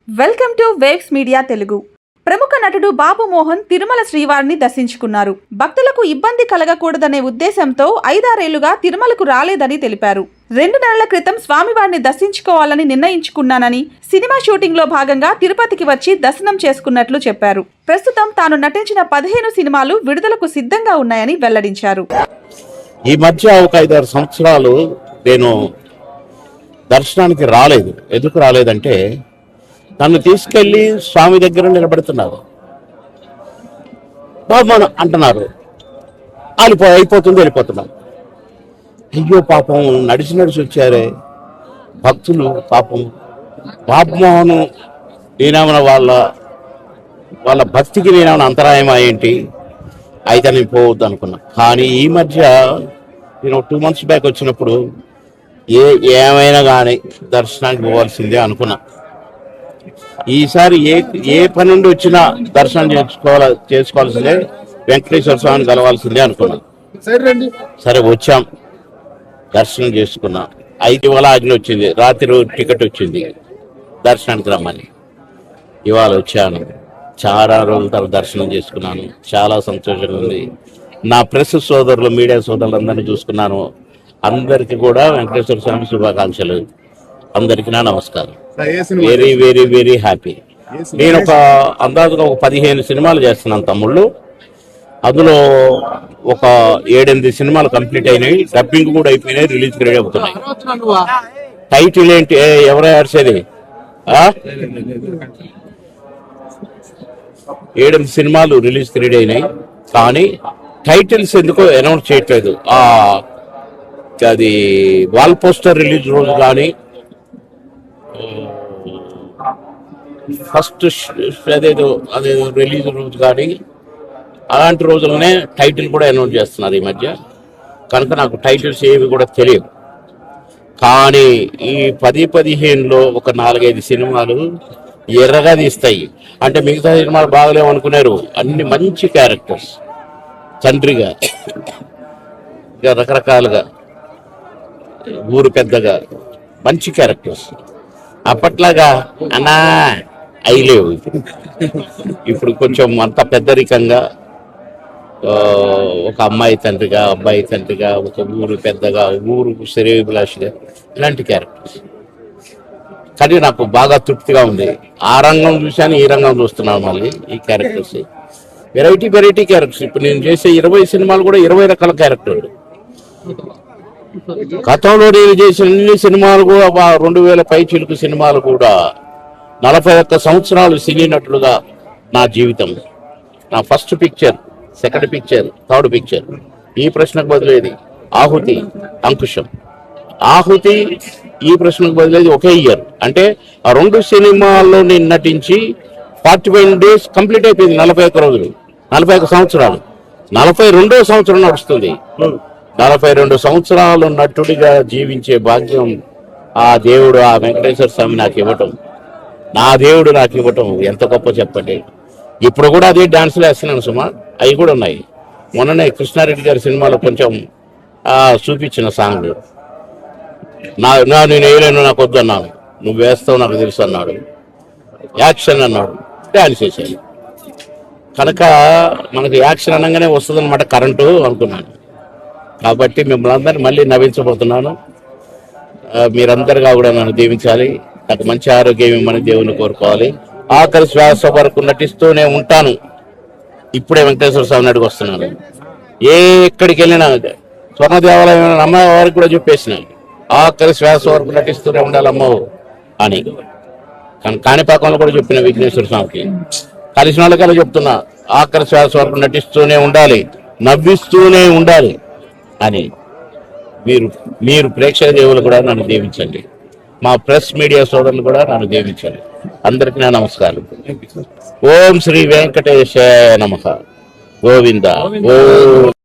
Welcome to waves media Telugu. ప్రముఖ నటుడు బాబు మోహన్ తిరుమల శ్రీవారిని దర్శించుకున్నారు. భక్తులకు ఇబ్బంది కలగకూడదనే ఉద్దేశంతో 5-6 ఏళ్లుగా తిరుమలకు రాలేదని తెలిపారు. 2 నెలల క్రితం స్వామివారిని దర్శించుకోవాలని నిర్ణయించుకున్నానని, సినిమా షూటింగ్ లో భాగంగా తిరుపతికి వచ్చి దర్శనం చేసుకున్నట్లు చెప్పారు. ప్రస్తుతం తాను నటించిన 15 సినిమాలు విడుదలకు సిద్ధంగా ఉన్నాయని వెల్లడించారు. ఈ మధ్య ఒక 5-6 సంవత్సరాలు నేను దర్శనానికి రాలేదు. ఎందుకు రాలేదంటే నన్ను తీసుకెళ్లి స్వామి దగ్గర నిలబెడుతున్నారు, బాబు అంటున్నారు, అయిపోతుంది వెళ్ళిపోతున్నారు. అయ్యో పాపం, నడిచి వచ్చారే భక్తులు. పాపం బాబుమోహన్ నేనేమన్నా వాళ్ళ భక్తికి నేనేమన్నా అంతరాయమా ఏంటి, అయితే నేను పోవద్దు అనుకున్నా. కానీ ఈ మధ్య నేను 2 months బ్యాక్ వచ్చినప్పుడు ఏమైనా కానీ దర్శనానికి పోవాల్సిందే అనుకున్నా. ఈసారి ఏ పని నుండి వచ్చినా దర్శనం చేసుకోవాల్సిందే, వెంకటేశ్వర స్వామిని కలవాల్సిందే అనుకున్నాం. సరే వచ్చాం, దర్శనం చేసుకున్నా. 5 ఇవాళ ఆజ్ఞ వచ్చింది, రాత్రి టికెట్ వచ్చింది దర్శనానికి రమ్మని. ఇవాళ వచ్చాను, చాలా రోజుల తర్వాత దర్శనం చేసుకున్నాను. చాలా సంతోషంగా ఉంది. నా ప్రెస్ సోదరులు, మీడియా సోదరులు అందరినీ చూసుకున్నాను. అందరికీ కూడా వెంకటేశ్వర స్వామి శుభాకాంక్షలు. అందరికీ నా నమస్కారం. Very very very happy. నేను అందాజుగా 15 సినిమాలు చేస్తున్నాను తమ్ముళ్ళు. అందులో ఒక 7-8 సినిమాలు కంప్లీట్ అయినాయి, డబ్బింగ్ కూడా అయిపోయినాయి, రిలీజ్ రెడీ అవుతున్నాయి. టైటిల్ ఏంటి, ఎవరో అరిసేది? 7-8 సినిమాలు రిలీజ్ రెడీ అయినాయి, కానీ టైటిల్స్ ఎందుకో అనౌన్స్ చేయట్లేదు. అది వాల్ పోస్టర్ రిలీజ్ రోజు కానీ, ఫస్ట్ అదేదో రిలీజ్ రోజు కానీ, అలాంటి రోజులనే టైటిల్ కూడా అనౌన్స్ చేస్తున్నారు ఈ మధ్య. కనుక నాకు టైటిల్స్ ఏవి కూడా తెలియదు. కానీ ఈ 10-15లో ఒక 4-5 సినిమాలు ఎర్రగా తీస్తాయి. అంటే మిగతా సినిమాలు బాగలేవు అనుకున్నారు. అన్ని మంచి క్యారెక్టర్స్, తండ్రిగా, ఇక రకరకాలుగా, ఊరు పెద్దగా, మంచి క్యారెక్టర్స్. అప్పట్లాగా అన్నా అయిలేవు. ఇప్పుడు కొంచెం అంత పెద్దరికంగా, ఒక అమ్మాయి తండ్రిగా, అబ్బాయి తండ్రిగా, ఒక ఊరు పెద్దగా, ఊరు శ్రేయోభిలాషిగా, ఇలాంటి క్యారెక్టర్స్. కానీ నాకు బాగా తృప్తిగా ఉంది. ఆ రంగం చూశాను, ఈ రంగం చూస్తున్నాను. మళ్ళీ ఈ క్యారెక్టర్స్ వెరైటీ క్యారెక్టర్స్. ఇప్పుడు నేను చేసే 20 సినిమాలు కూడా 20 రకాల క్యారెక్టర్లు. గతంలో నేను చేసిన అన్ని సినిమాలు కూడా 2000 పైచిలుకు సినిమాలు కూడా 41 సంవత్సరాలు సినీ నటులుగా నా జీవితం. నా first picture, second picture, third picture. ఈ ప్రశ్నకు బదిలేది ఆహుతి, అంకుశం. ఆహుతి ఈ ప్రశ్నకు బదిలేది ఒకే ఇయర్. అంటే ఆ 2 సినిమాల్లో నేను నటించి 41 days కంప్లీట్ అయిపోయింది. 41 రోజులు, 41 సంవత్సరాలు. 42వ సంవత్సరం నడుస్తుంది. 42 సంవత్సరాలు నటుడిగా జీవించే భాగ్యం ఆ దేవుడు, ఆ వెంకటేశ్వర స్వామి నాకు ఇవ్వటం, నా దేవుడు నాకు ఇవ్వటం ఎంత గొప్ప చెప్పండి. ఇప్పుడు కూడా అదే డాన్సులు వేస్తున్నాను సుమా, అవి కూడా ఉన్నాయి. మొన్ననే కృష్ణారెడ్డి గారి సినిమాలో కొంచెం చూపించిన సాంగ్, నేను వేయలేను, నాకు వద్దు అన్నాను. నువ్వు వేస్తావు నాకు తెలుసు అన్నాడు. యాక్షన్ అన్నాడు, డాన్స్ వేసాను. కనుక మనకు యాక్షన్ అనగానే వస్తుంది అనమాట కరెంటు అనుకున్నాను. కాబట్టి మిమ్మల్ని అందరినీ మళ్ళీ నవ్వించబోతున్నాను. మీరందరిగా కూడా నన్ను దీవించాలి. నాకు మంచి ఆరోగ్యం ఇవ్వమని దేవుని కోరుకోవాలి. ఆఖరి శ్వాస వరకు నటిస్తూనే ఉంటాను. ఇప్పుడే వెంకటేశ్వర స్వామి నడికి వస్తున్నాను. ఎక్కడికి వెళ్ళినా స్వర్ణ దేవాలయం అమ్మవారికి కూడా చెప్పేసిన, ఆఖరి శ్వాస వరకు నటిస్తూనే ఉండాలమ్మో అని. కానీ కాణిపాకంలో కూడా చెప్పిన విఘ్నేశ్వర స్వామికి, కలిసిన వాళ్ళకల్లా చెప్తున్నా, ఆఖరి శ్వాస వరకు నటిస్తూనే ఉండాలి, నవ్విస్తూనే ఉండాలి అని. మీరు ప్రేక్షక దేవులు కూడా నన్ను దీవించండి. మా ప్రెస్ మీడియా సోదరులు కూడా నన్ను దీవించండి. అందరికీ నా నమస్కారం. ఓం శ్రీ వెంకటేశాయ నమః. గోవింద. ఓం